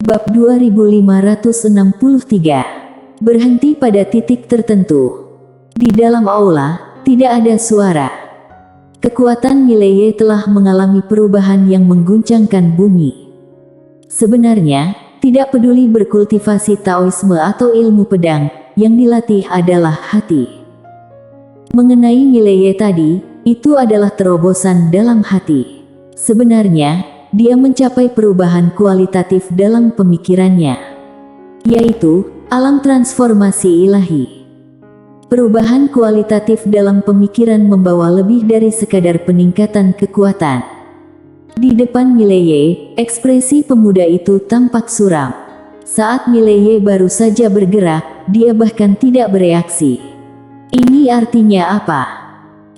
Bab 2563. Berhenti pada titik tertentu. Di dalam aula, tidak ada suara. Kekuatan Mileye telah mengalami perubahan yang mengguncangkan bumi. Sebenarnya, tidak peduli berkultivasi Taoisme atau ilmu pedang, yang dilatih adalah hati. Mengenai Mileye tadi, itu adalah terobosan dalam hati. Sebenarnya, dia mencapai perubahan kualitatif dalam pemikirannya, yaitu alam transformasi ilahi. Perubahan kualitatif dalam pemikiran membawa lebih dari sekadar peningkatan kekuatan. Di depan Mileye, ekspresi pemuda itu tampak suram. Saat Mileye baru saja bergerak, dia bahkan tidak bereaksi. Ini artinya apa?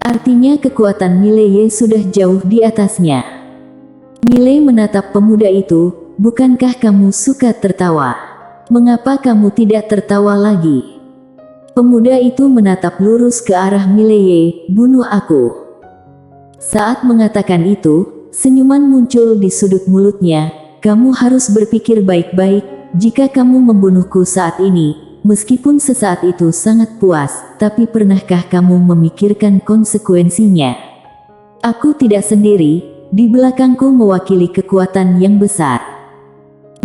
Artinya kekuatan Mileye sudah jauh di atasnya. Mileye menatap pemuda itu. Bukankah kamu suka tertawa? Mengapa kamu tidak tertawa lagi? Pemuda itu menatap lurus ke arah Mileye. Bunuh aku. Saat mengatakan itu, senyuman muncul di sudut mulutnya. Kamu harus berpikir baik-baik. Jika kamu membunuhku saat ini, meskipun sesaat itu sangat puas, tapi pernahkah kamu memikirkan konsekuensinya? Aku tidak sendiri. Di belakangku mewakili kekuatan yang besar.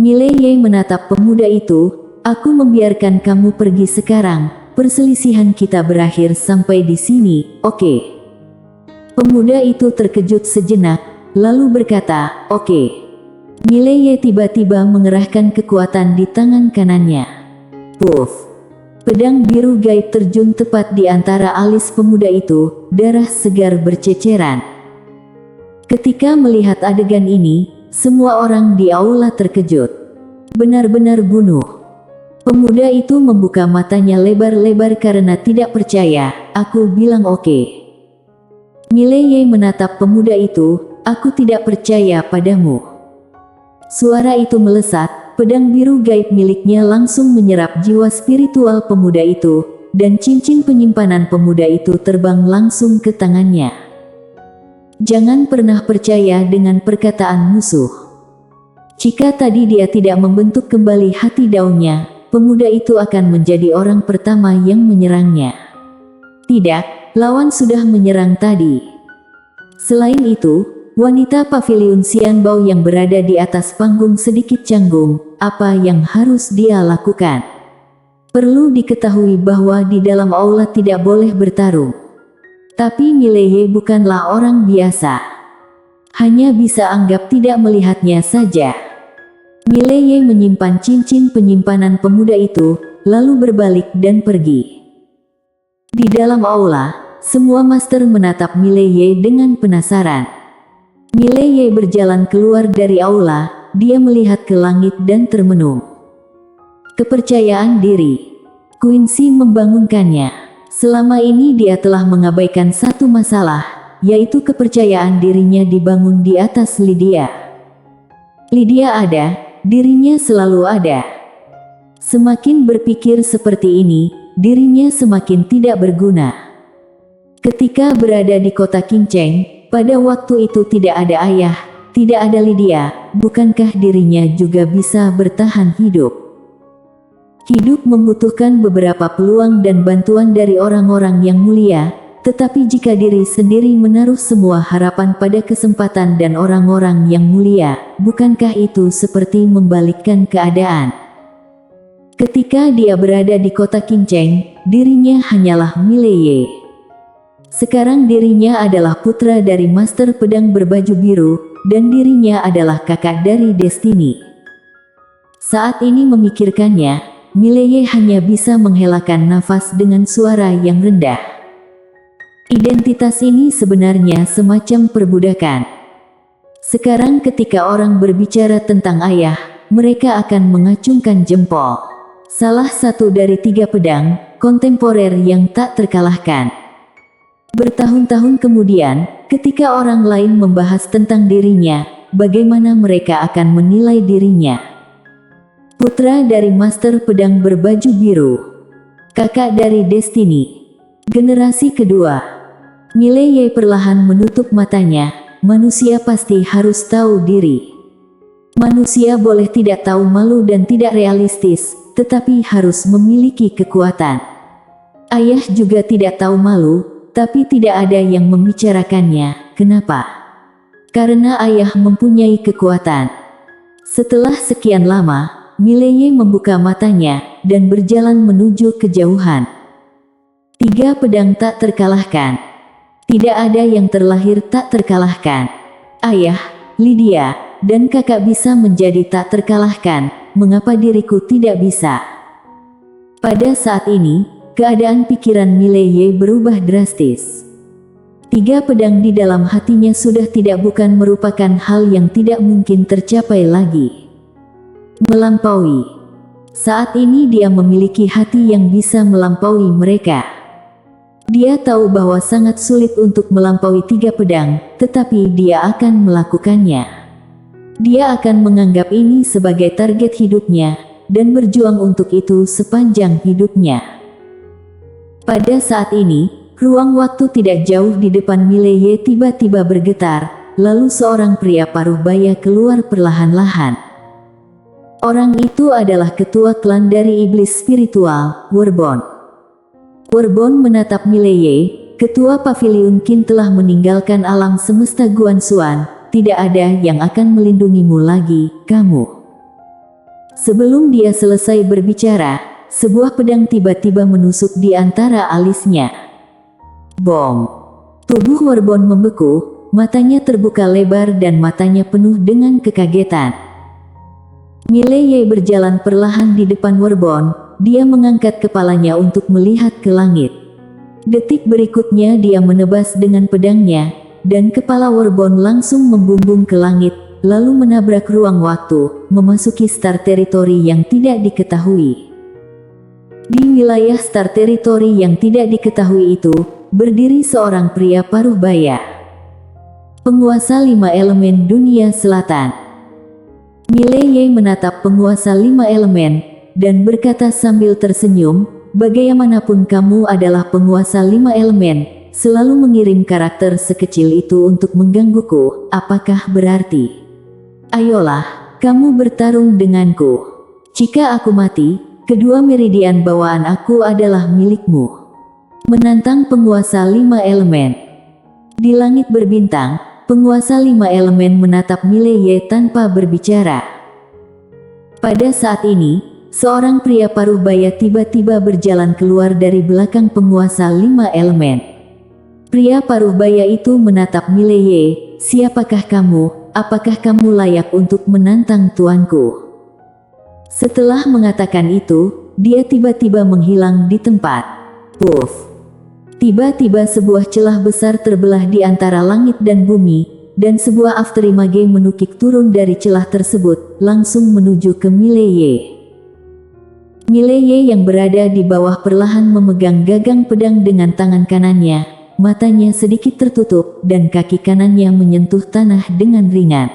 Mileye menatap pemuda itu. Aku membiarkan kamu pergi sekarang. Perselisihan kita berakhir sampai di sini, oke? Pemuda itu terkejut sejenak, lalu berkata, oke. Mileye tiba-tiba mengerahkan kekuatan di tangan kanannya. Puff! Pedang biru gaib terjun tepat di antara alis pemuda itu. Darah segar berceceran. Ketika melihat adegan ini, semua orang di aula terkejut. Benar-benar bunuh. Pemuda itu membuka matanya lebar-lebar karena tidak percaya. Aku bilang oke. Mileye menatap pemuda itu. Aku tidak percaya padamu. Suara itu melesat. Pedang biru gaib miliknya langsung menyerap jiwa spiritual pemuda itu, dan cincin penyimpanan pemuda itu terbang langsung ke tangannya. Jangan pernah percaya dengan perkataan musuh. Jika tadi dia tidak membentuk kembali hati daunnya, pemuda itu akan menjadi orang pertama yang menyerangnya. Tidak, lawan sudah menyerang tadi. Selain itu, wanita paviliun Xianbao yang berada di atas panggung sedikit canggung. Apa yang harus dia lakukan? Perlu diketahui bahwa di dalam aula tidak boleh bertarung. Tapi Mileye bukanlah orang biasa. Hanya bisa anggap tidak melihatnya saja. Mileye menyimpan cincin penyimpanan pemuda itu, lalu berbalik dan pergi. Di dalam aula, semua master menatap Mileye dengan penasaran. Mileye berjalan keluar dari aula, dia melihat ke langit dan termenung. Kepercayaan diri. Quincy membangunkannya. Selama ini dia telah mengabaikan satu masalah, yaitu kepercayaan dirinya dibangun di atas Lydia. Lydia ada. Dirinya selalu ada. Semakin berpikir seperti ini, dirinya semakin tidak berguna. Ketika berada di kota Qingcheng, pada waktu itu tidak ada ayah, tidak ada Lydia, bukankah dirinya juga bisa bertahan hidup? Hidup membutuhkan beberapa peluang dan bantuan dari orang-orang yang mulia. Tetapi jika diri sendiri menaruh semua harapan pada kesempatan dan orang-orang yang mulia, bukankah itu seperti membalikkan keadaan? Ketika dia berada di kota Qingcheng, dirinya hanyalah Mileye. Sekarang dirinya adalah putra dari master pedang berbaju biru, dan dirinya adalah kakak dari Destiny. Saat ini memikirkannya, Mileye hanya bisa menghelakan nafas dengan suara yang rendah. Identitas ini sebenarnya semacam perbudakan. Sekarang ketika orang berbicara tentang ayah, mereka akan mengacungkan jempol. Salah satu dari 3 pedang kontemporer yang tak terkalahkan. Bertahun-tahun kemudian, ketika orang lain membahas tentang dirinya, bagaimana mereka akan menilai dirinya? Putra dari master pedang berbaju biru. Kakak dari Destiny. Generasi kedua. Mileye perlahan menutup matanya. Manusia pasti harus tahu diri. Manusia boleh tidak tahu malu dan tidak realistis, tetapi harus memiliki kekuatan. Ayah juga tidak tahu malu, tapi tidak ada yang membicarakannya. Kenapa? Karena ayah mempunyai kekuatan. Setelah sekian lama, Mileye membuka matanya dan berjalan menuju kejauhan. 3 pedang tak terkalahkan. Tidak ada yang terlahir tak terkalahkan. Ayah, Lydia, dan kakak bisa menjadi tak terkalahkan, mengapa diriku tidak bisa? Pada saat ini, keadaan pikiran Mileye berubah drastis. 3 pedang di dalam hatinya sudah tidak bukan merupakan hal yang tidak mungkin tercapai lagi. Melampaui. Saat ini dia memiliki hati yang bisa melampaui mereka. Dia tahu bahwa sangat sulit untuk melampaui 3 pedang, tetapi dia akan melakukannya. Dia akan menganggap ini sebagai target hidupnya, dan berjuang untuk itu sepanjang hidupnya. Pada saat ini, ruang waktu tidak jauh di depan Mileye tiba-tiba bergetar, lalu seorang pria paruh baya keluar perlahan-lahan. Orang itu adalah ketua klan dari iblis spiritual, Werbon. Werbon menatap Mileye, ketua Pavilion Qin telah meninggalkan alam semesta Guanxuan. Tidak ada yang akan melindungimu lagi, kamu. Sebelum dia selesai berbicara, sebuah pedang tiba-tiba menusuk di antara alisnya. Bom! Tubuh Werbon membeku, matanya terbuka lebar dan matanya penuh dengan kekagetan. Mileye berjalan perlahan di depan Werbon, dia mengangkat kepalanya untuk melihat ke langit. Detik berikutnya dia menebas dengan pedangnya, dan kepala Werbon langsung membumbung ke langit, lalu menabrak ruang waktu, memasuki Star Territory yang tidak diketahui. Di wilayah Star Territory yang tidak diketahui itu, berdiri seorang pria paruh baya. Penguasa 5 elemen dunia selatan. Mileye menatap penguasa 5 elemen, dan berkata sambil tersenyum, bagaimanapun kamu adalah penguasa 5 elemen, selalu mengirim karakter sekecil itu untuk menggangguku, apakah berarti? Ayolah, kamu bertarung denganku. Jika aku mati, kedua meridian bawaan aku adalah milikmu. Menantang penguasa 5 elemen. Di langit berbintang, penguasa 5 elemen menatap Mileye tanpa berbicara. Pada saat ini, seorang pria paruh baya tiba-tiba berjalan keluar dari belakang penguasa 5 elemen. Pria paruh baya itu menatap Mileye, siapakah kamu, apakah kamu layak untuk menantang tuanku? Setelah mengatakan itu, dia tiba-tiba menghilang di tempat. Puff! Tiba-tiba sebuah celah besar terbelah di antara langit dan bumi, dan sebuah afterimage menukik turun dari celah tersebut, langsung menuju ke Mileye. Mileye yang berada di bawah perlahan memegang gagang pedang dengan tangan kanannya. Matanya sedikit tertutup dan kaki kanannya menyentuh tanah dengan ringan.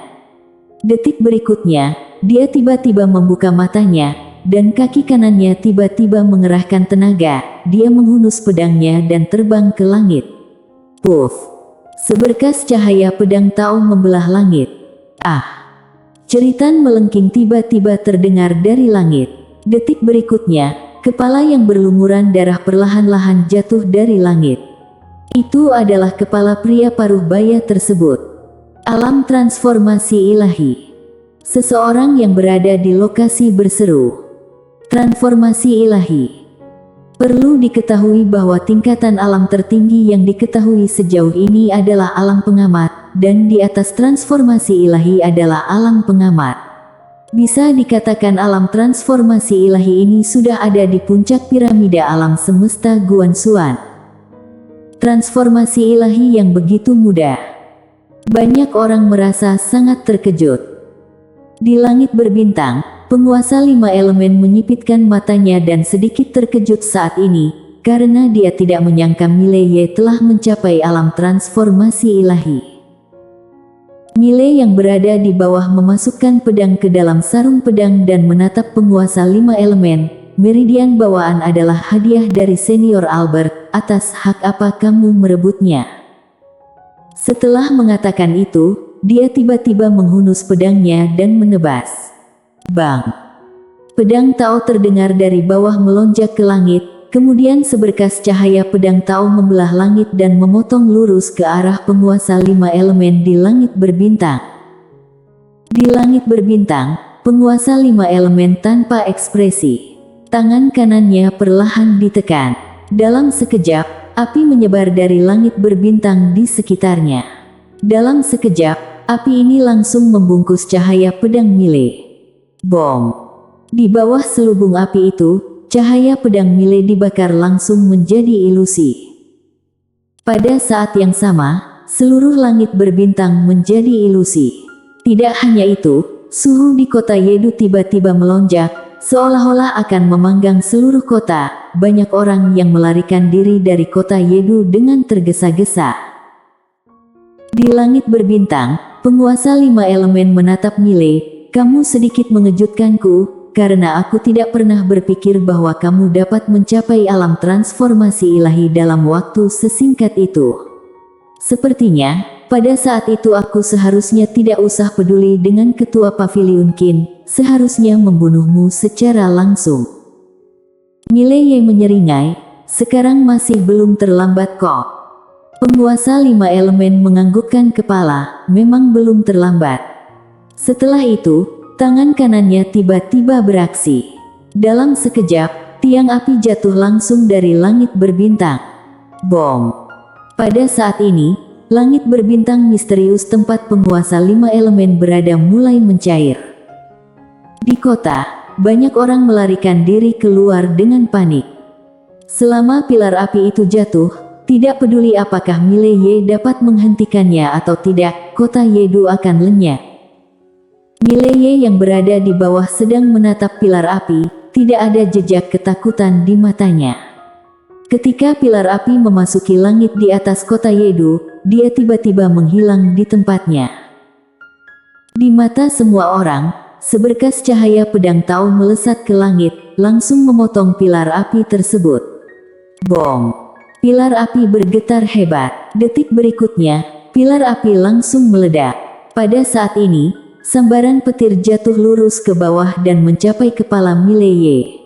Detik berikutnya, dia tiba-tiba membuka matanya, dan kaki kanannya tiba-tiba mengerahkan tenaga. Dia menghunus pedangnya dan terbang ke langit. Puff! Seberkas cahaya pedang Taom membelah langit. Ah! Ceritan melengking tiba-tiba terdengar dari langit. Detik berikutnya, kepala yang berlumuran darah perlahan-lahan jatuh dari langit. Itu adalah kepala pria paruh baya tersebut. Alam transformasi ilahi. Seseorang yang berada di lokasi berseru. Transformasi ilahi. Perlu diketahui bahwa tingkatan alam tertinggi yang diketahui sejauh ini adalah alam pengamat, dan di atas transformasi ilahi adalah alam pengamat. Bisa dikatakan alam transformasi ilahi ini sudah ada di puncak piramida alam semesta Guanxuan. Transformasi ilahi yang begitu mudah. Banyak orang merasa sangat terkejut. Di langit berbintang, penguasa 5 elemen menyipitkan matanya dan sedikit terkejut saat ini, karena dia tidak menyangka Mileye telah mencapai alam transformasi ilahi. Mileye yang berada di bawah memasukkan pedang ke dalam sarung pedang dan menatap penguasa 5 elemen. Meridian bawaan adalah hadiah dari Senior Albert, atas hak apa kamu merebutnya? Setelah mengatakan itu, dia tiba-tiba menghunus pedangnya dan menebas. Bang! Pedang Tao terdengar dari bawah melonjak ke langit, kemudian seberkas cahaya pedang Tao membelah langit dan memotong lurus ke arah penguasa 5 elemen di langit berbintang. Di langit berbintang, penguasa 5 elemen tanpa ekspresi. Tangan kanannya perlahan ditekan. Dalam sekejap, api menyebar dari langit berbintang di sekitarnya. Dalam sekejap, api ini langsung membungkus cahaya pedang Mile. Bom! Di bawah selubung api itu, cahaya pedang Mile dibakar langsung menjadi ilusi. Pada saat yang sama, seluruh langit berbintang menjadi ilusi. Tidak hanya itu, suhu di kota Yedu tiba-tiba melonjak, seolah-olah akan memanggang seluruh kota. Banyak orang yang melarikan diri dari kota Yedu dengan tergesa-gesa. Di langit berbintang, penguasa 5 elemen menatap Mile. Kamu sedikit mengejutkanku, karena aku tidak pernah berpikir bahwa kamu dapat mencapai alam transformasi ilahi dalam waktu sesingkat itu. Sepertinya, pada saat itu aku seharusnya tidak usah peduli dengan ketua Pavilion Qin, seharusnya membunuhmu secara langsung. Mileye menyeringai, sekarang masih belum terlambat kok. Penguasa 5 elemen menganggukkan kepala, memang belum terlambat. Setelah itu, tangan kanannya tiba-tiba beraksi. Dalam sekejap, tiang api jatuh langsung dari langit berbintang. Bom! Pada saat ini, langit berbintang misterius tempat penguasa 5 elemen berada mulai mencair. Di kota, banyak orang melarikan diri keluar dengan panik. Selama pilar api itu jatuh, tidak peduli apakah Mileye dapat menghentikannya atau tidak, kota Yedu akan lenyap. Mileye yang berada di bawah sedang menatap pilar api, tidak ada jejak ketakutan di matanya. Ketika pilar api memasuki langit di atas kota Yedu, dia tiba-tiba menghilang di tempatnya. Di mata semua orang, seberkas cahaya pedang Tao melesat ke langit, langsung memotong pilar api tersebut. Bom! Pilar api bergetar hebat. Detik berikutnya, pilar api langsung meledak. Pada saat ini, sambaran petir jatuh lurus ke bawah dan mencapai kepala Mileye.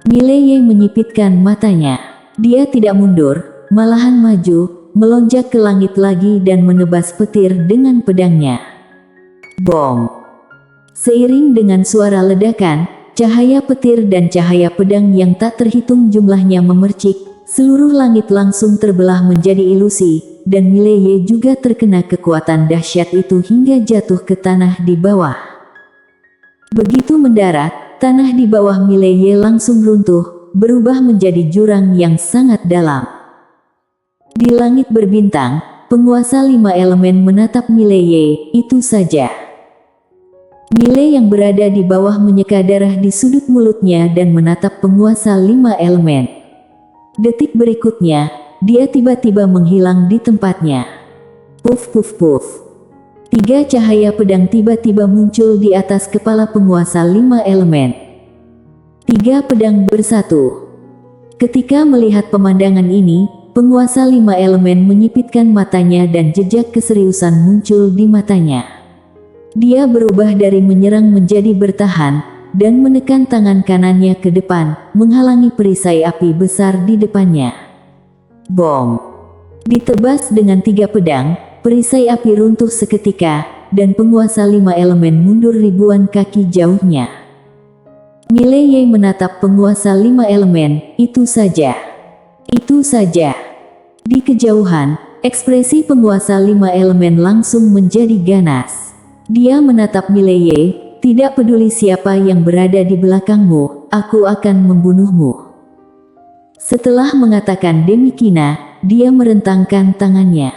Mileye menyipitkan matanya. Dia tidak mundur, malahan maju, melonjak ke langit lagi dan menebas petir dengan pedangnya. Bom! Seiring dengan suara ledakan, cahaya petir dan cahaya pedang yang tak terhitung jumlahnya memercik, seluruh langit langsung terbelah menjadi ilusi, dan Mileye juga terkena kekuatan dahsyat itu hingga jatuh ke tanah di bawah. Begitu mendarat, tanah di bawah Mileye langsung runtuh, berubah menjadi jurang yang sangat dalam. Di langit berbintang, penguasa 5 elemen menatap Mileye, itu saja. Mile yang berada di bawah menyeka darah di sudut mulutnya dan menatap penguasa 5 elemen. Detik berikutnya, dia tiba-tiba menghilang di tempatnya. Puf puf puf. 3 cahaya pedang tiba-tiba muncul di atas kepala penguasa 5 elemen. 3 pedang bersatu. Ketika melihat pemandangan ini, penguasa 5 elemen menyipitkan matanya dan jejak keseriusan muncul di matanya. Dia berubah dari menyerang menjadi bertahan, dan menekan tangan kanannya ke depan, menghalangi perisai api besar di depannya. Bom! Ditebas dengan 3 pedang, perisai api runtuh seketika, dan penguasa 5 elemen mundur ribuan kaki jauhnya. Mileye menatap penguasa 5 elemen, itu saja. Itu saja. Di kejauhan, ekspresi penguasa 5 elemen langsung menjadi ganas. Dia menatap Mileye, tidak peduli siapa yang berada di belakangmu, aku akan membunuhmu. Setelah mengatakan demikian, dia merentangkan tangannya.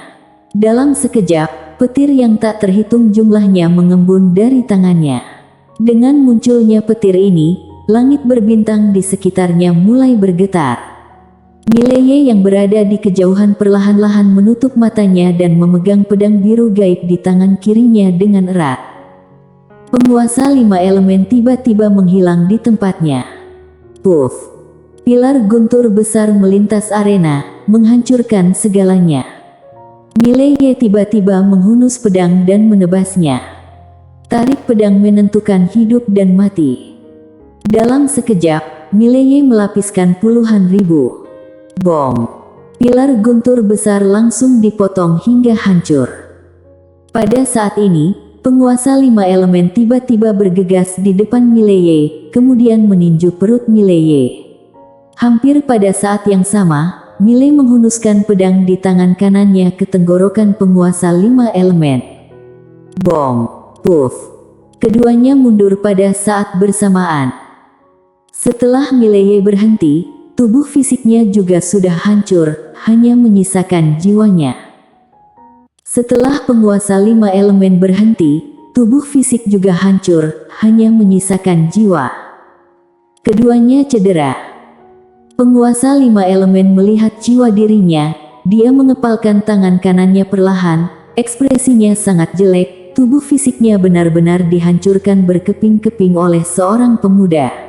Dalam sekejap, petir yang tak terhitung jumlahnya mengembun dari tangannya. Dengan munculnya petir ini, langit berbintang di sekitarnya mulai bergetar. Mileye yang berada di kejauhan perlahan-lahan menutup matanya dan memegang pedang biru gaib di tangan kirinya dengan erat. Penguasa 5 elemen tiba-tiba menghilang di tempatnya. Puff! Pilar guntur besar melintas arena, menghancurkan segalanya. Mileye tiba-tiba menghunus pedang dan menebasnya. Tarik pedang menentukan hidup dan mati. Dalam sekejap, Mileye melapiskan puluhan ribu bom. Pilar guntur besar langsung dipotong hingga hancur. Pada saat ini, penguasa 5 elemen tiba-tiba bergegas di depan Mileye, kemudian meninju perut Mileye. Hampir pada saat yang sama, Mileye menghunuskan pedang di tangan kanannya ke tenggorokan penguasa 5 elemen. Bom, puff. Keduanya mundur pada saat bersamaan. Setelah Mileye berhenti, tubuh fisiknya juga sudah hancur, hanya menyisakan jiwanya. Setelah penguasa 5 elemen berhenti, tubuh fisik juga hancur, hanya menyisakan jiwa. Keduanya cedera. Penguasa 5 elemen melihat jiwa dirinya, dia mengepalkan tangan kanannya perlahan, ekspresinya sangat jelek, tubuh fisiknya benar-benar dihancurkan berkeping-keping oleh seorang pemuda.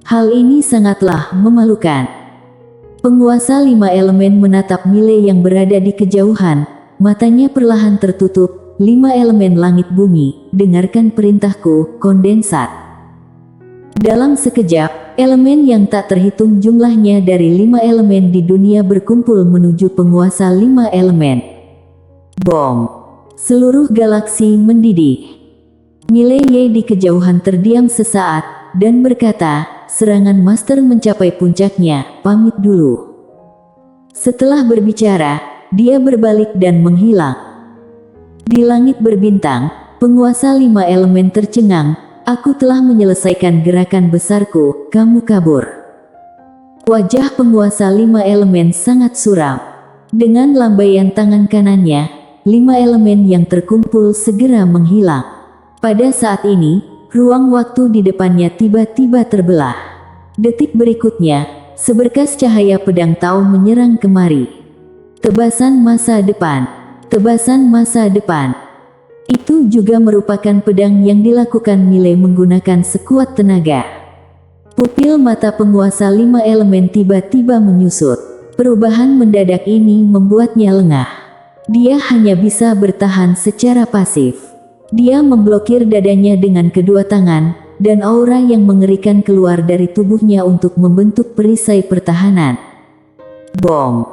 Hal ini sangatlah memalukan. Penguasa 5 elemen menatap Mileye yang berada di kejauhan, matanya perlahan tertutup. 5 elemen langit bumi, dengarkan perintahku, kondensat. Dalam sekejap, elemen yang tak terhitung jumlahnya dari 5 elemen di dunia berkumpul menuju penguasa 5 elemen. Bom! Seluruh galaksi mendidih. Mileye di kejauhan terdiam sesaat, dan berkata, serangan master mencapai puncaknya, pamit dulu. Setelah berbicara, dia berbalik dan menghilang. Di langit berbintang, penguasa 5 elemen tercengang, aku telah menyelesaikan gerakan besarku, kamu kabur. Wajah penguasa 5 elemen sangat suram. Dengan lambaian tangan kanannya, 5 elemen yang terkumpul segera menghilang. Pada saat ini, ruang waktu di depannya tiba-tiba terbelah. Detik berikutnya, seberkas cahaya pedang Tao menyerang kemari. Tebasan masa depan. Tebasan masa depan. Itu juga merupakan pedang yang dilakukan Mileye menggunakan sekuat tenaga. Pupil mata penguasa 5 elemen tiba-tiba menyusut. Perubahan mendadak ini membuatnya lengah. Dia hanya bisa bertahan secara pasif. Dia memblokir dadanya dengan kedua tangan, dan aura yang mengerikan keluar dari tubuhnya untuk membentuk perisai pertahanan. Bom!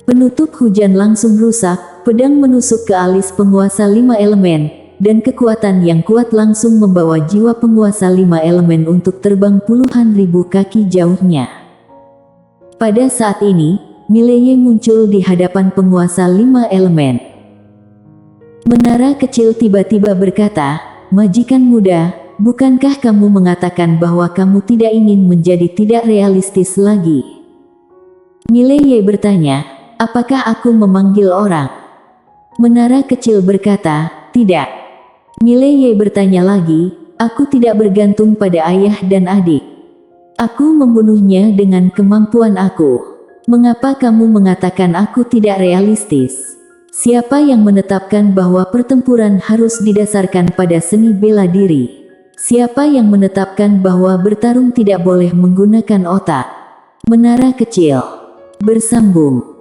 Penutup hujan langsung rusak, pedang menusuk ke alis penguasa 5 elemen, dan kekuatan yang kuat langsung membawa jiwa penguasa 5 elemen untuk terbang puluhan ribu kaki jauhnya. Pada saat ini, Mileye muncul di hadapan penguasa 5 elemen. Menara kecil tiba-tiba berkata, majikan muda, bukankah kamu mengatakan bahwa kamu tidak ingin menjadi tidak realistis lagi? Mileye bertanya, apakah aku memanggil orang? Menara kecil berkata, tidak. Mileye bertanya lagi, aku tidak bergantung pada ayah dan adik. Aku membunuhnya dengan kemampuan aku. Mengapa kamu mengatakan aku tidak realistis? Siapa yang menetapkan bahwa pertempuran harus didasarkan pada seni bela diri? Siapa yang menetapkan bahwa bertarung tidak boleh menggunakan otak? Menara kecil bersambung.